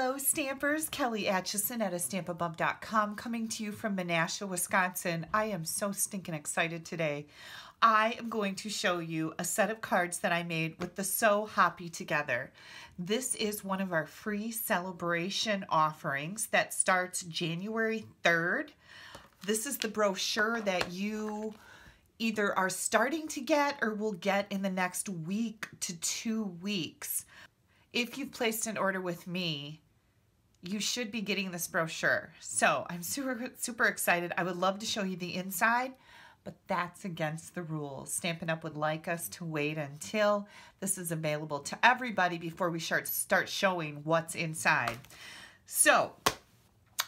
Hello Stampers, Kelly Acheson at stampinUp.com coming to you from Menasha, Wisconsin. I am so stinking excited today. I am going to show you a set of cards that I made with the So Hoppy Together. This is one of our free celebration offerings that starts January 3rd. This is the brochure that you either are starting to get or will get in the next week to 2 weeks. If you've placed an order with me, you should be getting this brochure. So I'm super excited. I would love to show you the inside, but that's against the rules. Stampin' Up! Would like us to wait until this is available to everybody before we start showing what's inside. So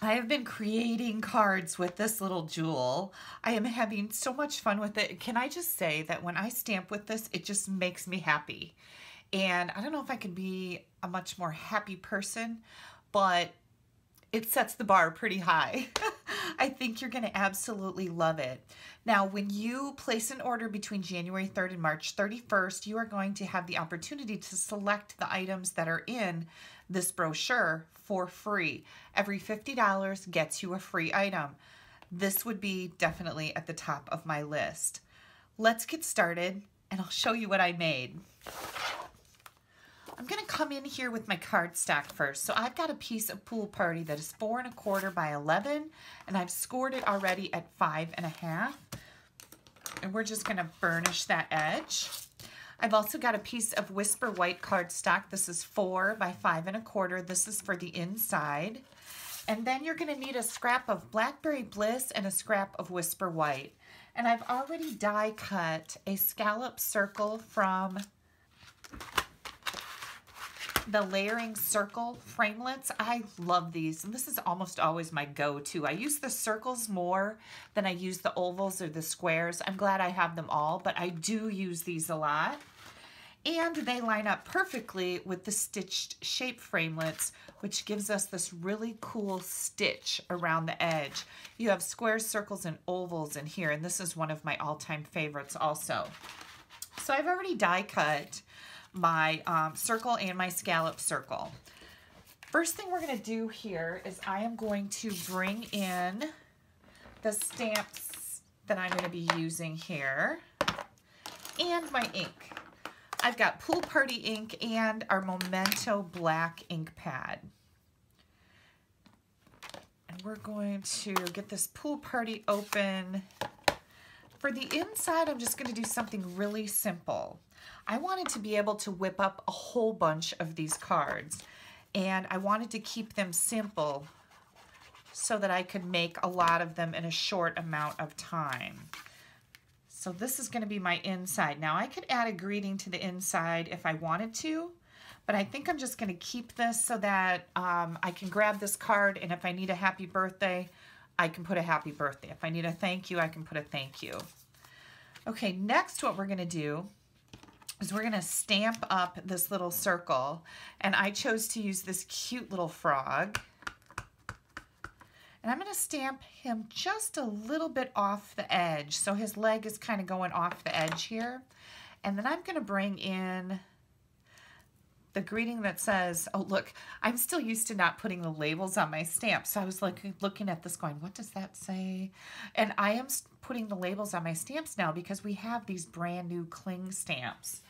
I have been creating cards with this little jewel. I am having so much fun with it. Can I just say that when I stamp with this, it just makes me happy. And I don't know if I could be a much more happy person, but it sets the bar pretty high. I think you're going to absolutely love it. Now, when you place an order between January 3rd and March 31st, you are going to have the opportunity to select the items that are in this brochure for free. Every $50 gets you a free item. This would be definitely at the top of my list. Let's get started and I'll show you what I made. I'm going to come in here with my cardstock first. So I've got a piece of Pool Party that is 4 1/4 by 11, and I've scored it already at 5 1/2. And we're just going to burnish that edge. I've also got a piece of Whisper White cardstock. This is 4 by 5 1/4. This is for the inside. And then you're going to need a scrap of Blackberry Bliss and a scrap of Whisper White. And I've already die cut a scallop circle from the Layering Circle framelits. I love these, and this is almost always my go-to. I use the circles more than I use the ovals or the squares. I'm glad I have them all, but I do use these a lot. And they line up perfectly with the stitched shape framelits, which gives us this really cool stitch around the edge. You have squares, circles, and ovals in here, and this is one of my all-time favorites also. So I've already die cut my circle and my scallop circle. First thing we're going to do here is I am going to bring in the stamps that I'm going to be using here and my ink. I've got Pool Party ink and our Memento black ink pad. And we're going to get this Pool Party open. For the inside, I'm just going to do something really simple. I wanted to be able to whip up a whole bunch of these cards, and I wanted to keep them simple so that I could make a lot of them in a short amount of time. So this is going to be my inside. Now I could add a greeting to the inside if I wanted to, but I think I'm just going to keep this so that I can grab this card, and if I need a happy birthday, I can put a happy birthday. If I need a thank you, I can put a thank you. Okay, next what we're going to do is we're going to stamp up this little circle, and I chose to use this cute little frog. And I'm going to stamp him just a little bit off the edge, so his leg is kind of going off the edge here. And then I'm going to bring in the greeting that says, oh look, I'm still used to not putting the labels on my stamps. So I was looking at this going, what does that say? And I am putting the labels on my stamps now because we have these brand new cling stamps.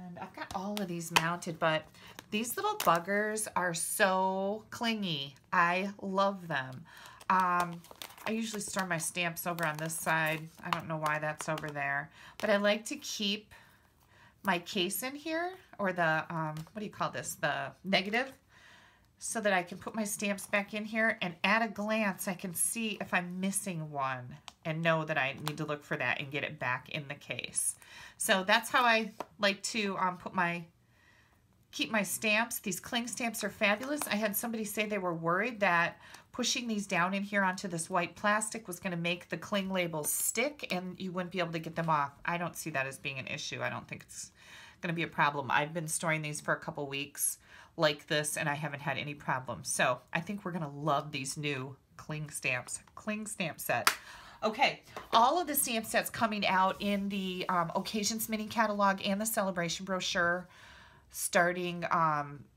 And I've got all of these mounted, but these little buggers are so clingy. I love them. I usually store my stamps over on this side. I don't know why that's over there, but I like to keep my case in here, or the, what do you call this, the negative, so that I can put my stamps back in here, and at a glance I can see if I'm missing one and know that I need to look for that and get it back in the case. So that's how I like to keep my stamps. These cling stamps are fabulous. I had somebody say they were worried that pushing these down in here onto this white plastic was going to make the cling labels stick and you wouldn't be able to get them off. I don't see that as being an issue. I don't think it's going to be a problem. I've been storing these for a couple weeks like this and I haven't had any problems. So I think we're going to love these new cling stamp set. Okay, all of the stamp sets coming out in the Occasions mini catalog and the celebration brochure starting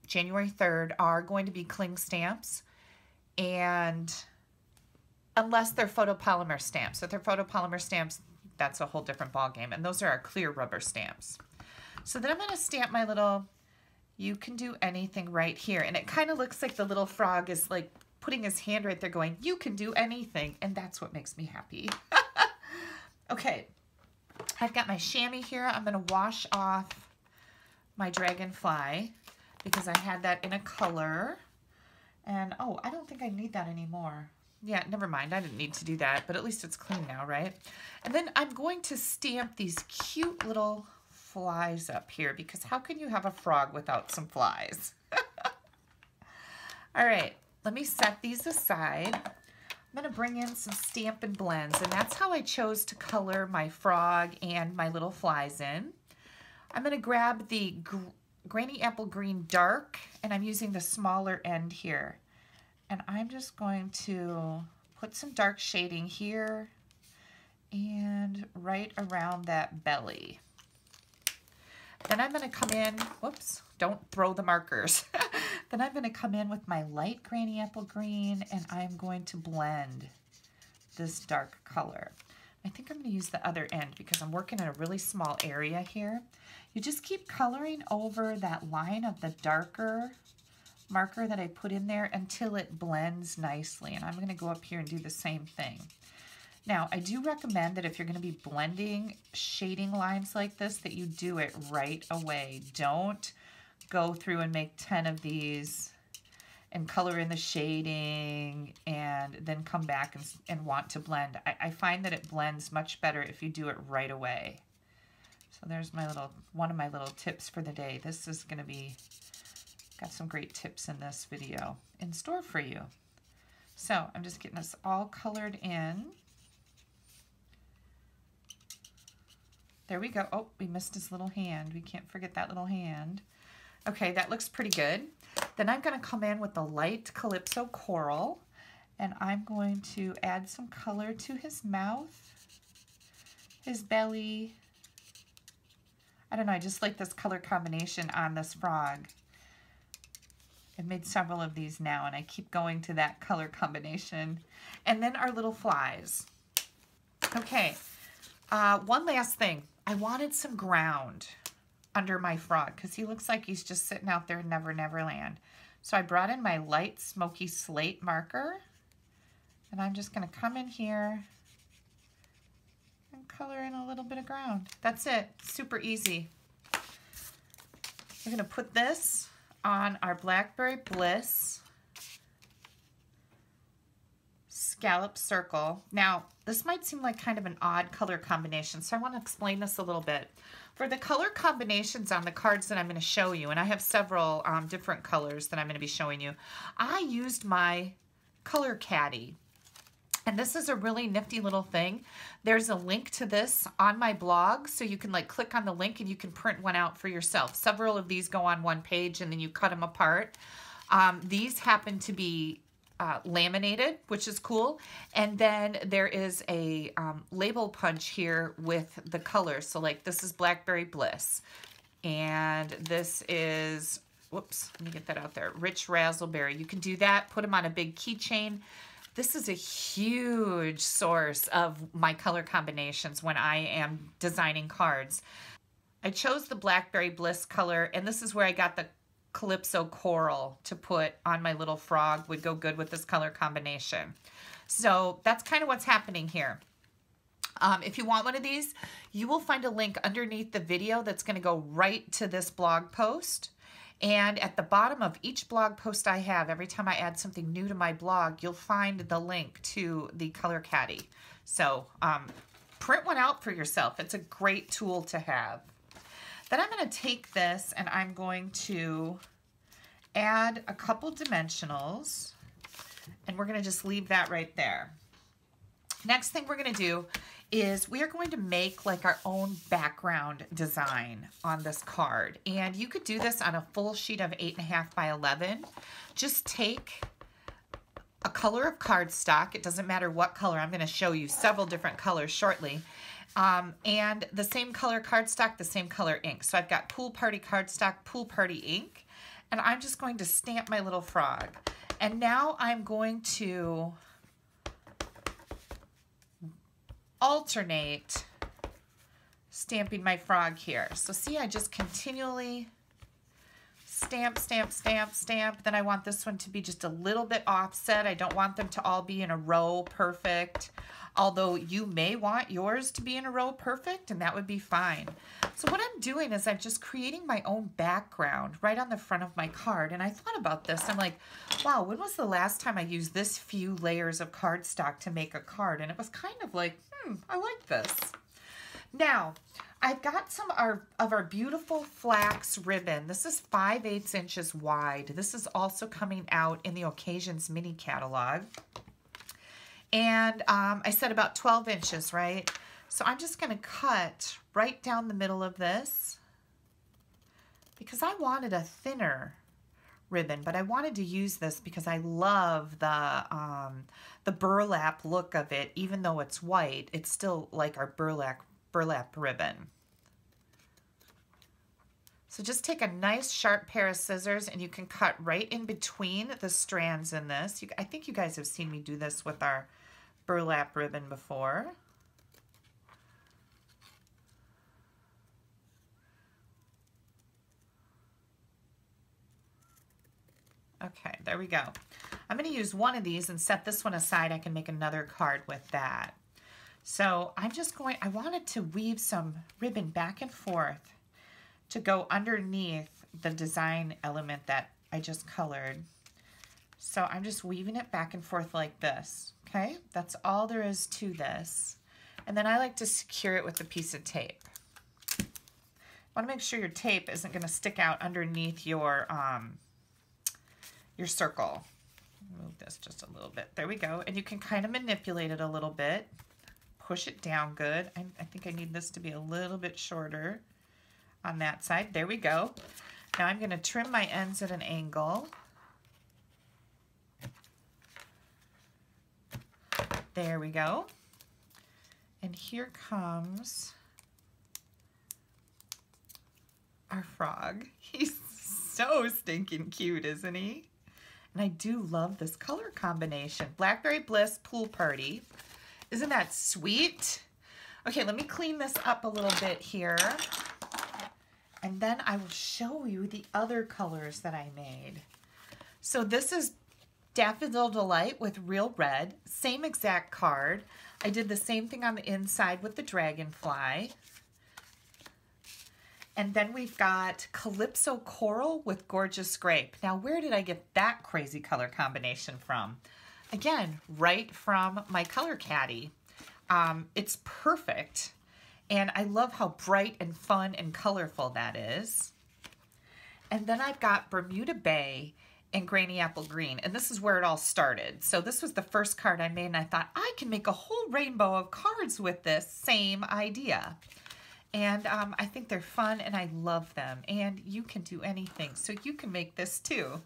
January 3rd are going to be cling stamps, and unless they're photopolymer stamps. If they're photopolymer stamps, that's a whole different ballgame, and those are our clear rubber stamps. So then I'm going to stamp my little "You Can Do Anything" right here, and it kind of looks like the little frog is like putting his hand right there going, "You can do anything," and that's what makes me happy. Okay, I've got my chamois here. I'm going to wash off my dragonfly because I had that in a color, and oh, I don't think I need that anymore. Yeah, never mind. I didn't need to do that, but at least it's clean now, right? And then I'm going to stamp these cute little flies up here, because how can you have a frog without some flies? All right, let me set these aside. I'm going to bring in some Stampin' Blends, and that's how I chose to color my frog and my little flies in. I'm going to grab the Granny Apple Green Dark, and I'm using the smaller end here. And I'm just going to put some dark shading here and right around that belly. Then I'm going to come in, whoops, don't throw the markers. Then I'm going to come in with my light Granny Apple Green, and I'm going to blend this dark color. I think I'm going to use the other end because I'm working in a really small area here. You just keep coloring over that line of the darker marker that I put in there until it blends nicely. And I'm going to go up here and do the same thing. Now, I do recommend that if you're going to be blending shading lines like this, that you do it right away. Don't go through and make 10 of these and color in the shading and then come back and want to blend. I find that it blends much better if you do it right away. So there's my one of my little tips for the day. This is going to be, got some great tips in this video in store for you. So I'm just getting this all colored in. There we go. Oh, we missed his little hand. We can't forget that little hand. Okay, that looks pretty good. Then I'm going to come in with the light Calypso Coral, and I'm going to add some color to his mouth, his belly. I don't know, I just like this color combination on this frog. I've made several of these now, and I keep going to that color combination. And then our little flies. Okay, one last thing. I wanted some ground under my frog because he looks like he's just sitting out there in Never Never Land. So I brought in my light smoky slate marker, and I'm just going to come in here and color in a little bit of ground. That's it. Super easy. We're going to put this on our Blackberry Bliss scallop circle. Now, this might seem like kind of an odd color combination, so I want to explain this a little bit. For the color combinations on the cards that I'm going to show you, and I have several different colors that I'm going to be showing you, I used my color caddy. And this is a really nifty little thing. There's a link to this on my blog, so you can like click on the link and you can print one out for yourself. Several of these go on one page and then you cut them apart. These happen to be laminated, which is cool. And then there is a label punch here with the colors. So like this is Blackberry Bliss. And this is, whoops, let me get that out there, Rich Razzleberry. You can do that, put them on a big keychain. This is a huge source of my color combinations when I am designing cards. I chose the Blackberry Bliss color, and this is where I got the Calypso Coral to put on my little frog. Would go good with this color combination. So that's kind of what's happening here. If you want one of these, you will find a link underneath the video that's going to go right to this blog post. And at the bottom of each blog post I have, every time I add something new to my blog, you'll find the link to the color caddy. So print one out for yourself. It's a great tool to have. Then I'm going to take this and I'm going to add a couple dimensionals, and we're going to just leave that right there. Next thing we're going to do is we are going to make like our own background design on this card. And you could do this on a full sheet of 8.5 by 11. Just take a color of cardstock. It doesn't matter what color. I'm going to show you several different colors shortly. And the same color cardstock, the same color ink. So I've got Pool Party cardstock, Pool Party ink, and I'm just going to stamp my little frog. And now I'm going to alternate stamping my frog here. So see, I just continually stamp, stamp, stamp, stamp. Then I want this one to be just a little bit offset. I don't want them to all be in a row perfect, although you may want yours to be in a row perfect, and that would be fine. So what I'm doing is I'm just creating my own background right on the front of my card. And I thought about this. I'm like, wow, when was the last time I used this few layers of cardstock to make a card? And it was kind of like, I like this. Now, I've got some of our beautiful flax ribbon. This is 5/8 inches wide. This is also coming out in the Occasions mini catalog. And I said about 12 inches, right? So I'm just going to cut right down the middle of this because I wanted a thinner ribbon, but I wanted to use this because I love the burlap look of it. Even though it's white, it's still like our burlap ribbon. So just take a nice sharp pair of scissors and you can cut right in between the strands in this. I think you guys have seen me do this with our burlap ribbon before. Okay, there we go. I'm going to use one of these and set this one aside. I can make another card with that. So I'm just going, I wanted to weave some ribbon back and forth to go underneath the design element that I just colored. So I'm just weaving it back and forth like this, okay? That's all there is to this. And then I like to secure it with a piece of tape. You want to make sure your tape isn't going to stick out underneath your circle. Move this just a little bit. There we go. And you can kind of manipulate it a little bit. Push it down good. I think I need this to be a little bit shorter on that side. There we go. Now I'm going to trim my ends at an angle. There we go. And here comes our frog. He's so stinking cute, isn't he? And I do love this color combination. Blackberry Bliss Pool Party. Isn't that sweet? Okay, let me clean this up a little bit here. And then I will show you the other colors that I made. So this is Daffodil Delight with Real Red. Same exact card. I did the same thing on the inside with the dragonfly. And then we've got Calypso Coral with Gorgeous Grape. Now, where did I get that crazy color combination from? Again, right from my color caddy. It's perfect. And I love how bright and fun and colorful that is. And then I've got Bermuda Bay and Granny Apple Green. And this is where it all started. So this was the first card I made, and I thought, I can make a whole rainbow of cards with this same idea. And I think they're fun, and I love them. And you can do anything, so you can make this too.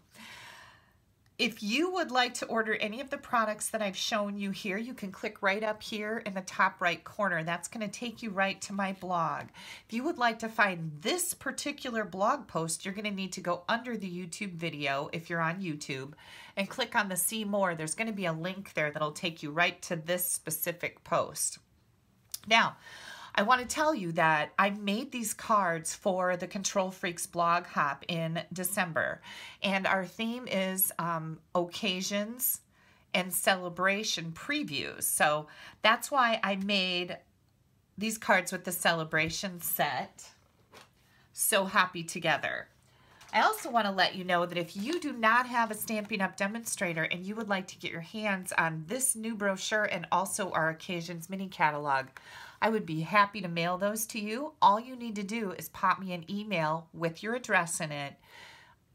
If you would like to order any of the products that I've shown you here, you can click right up here in the top right corner. That's going to take you right to my blog. If you would like to find this particular blog post, you're going to need to go under the YouTube video if you're on YouTube and click on the See More. There's going to be a link there that'll take you right to this specific post. Now, I want to tell you that I made these cards for the Control Freaks blog hop in December, and our theme is occasions and celebration previews. So that's why I made these cards with the celebration set, So Happy Together. I also want to let you know that if you do not have a Stampin' Up! Demonstrator and you would like to get your hands on this new brochure and also our Occasions mini catalog, I would be happy to mail those to you. All you need to do is pop me an email with your address in it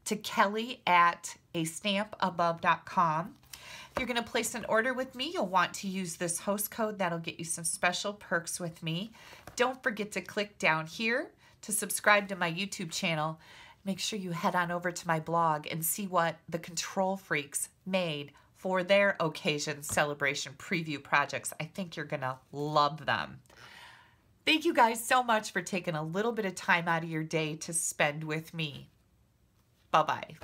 to kelly@astampabove.com. If you're going to place an order with me, you'll want to use this host code. That'll get you some special perks with me. Don't forget to click down here to subscribe to my YouTube channel. Make sure you head on over to my blog and see what the Control Freaks made for their occasion celebration preview projects. I think you're gonna love them. Thank you guys so much for taking a little bit of time out of your day to spend with me. Bye-bye.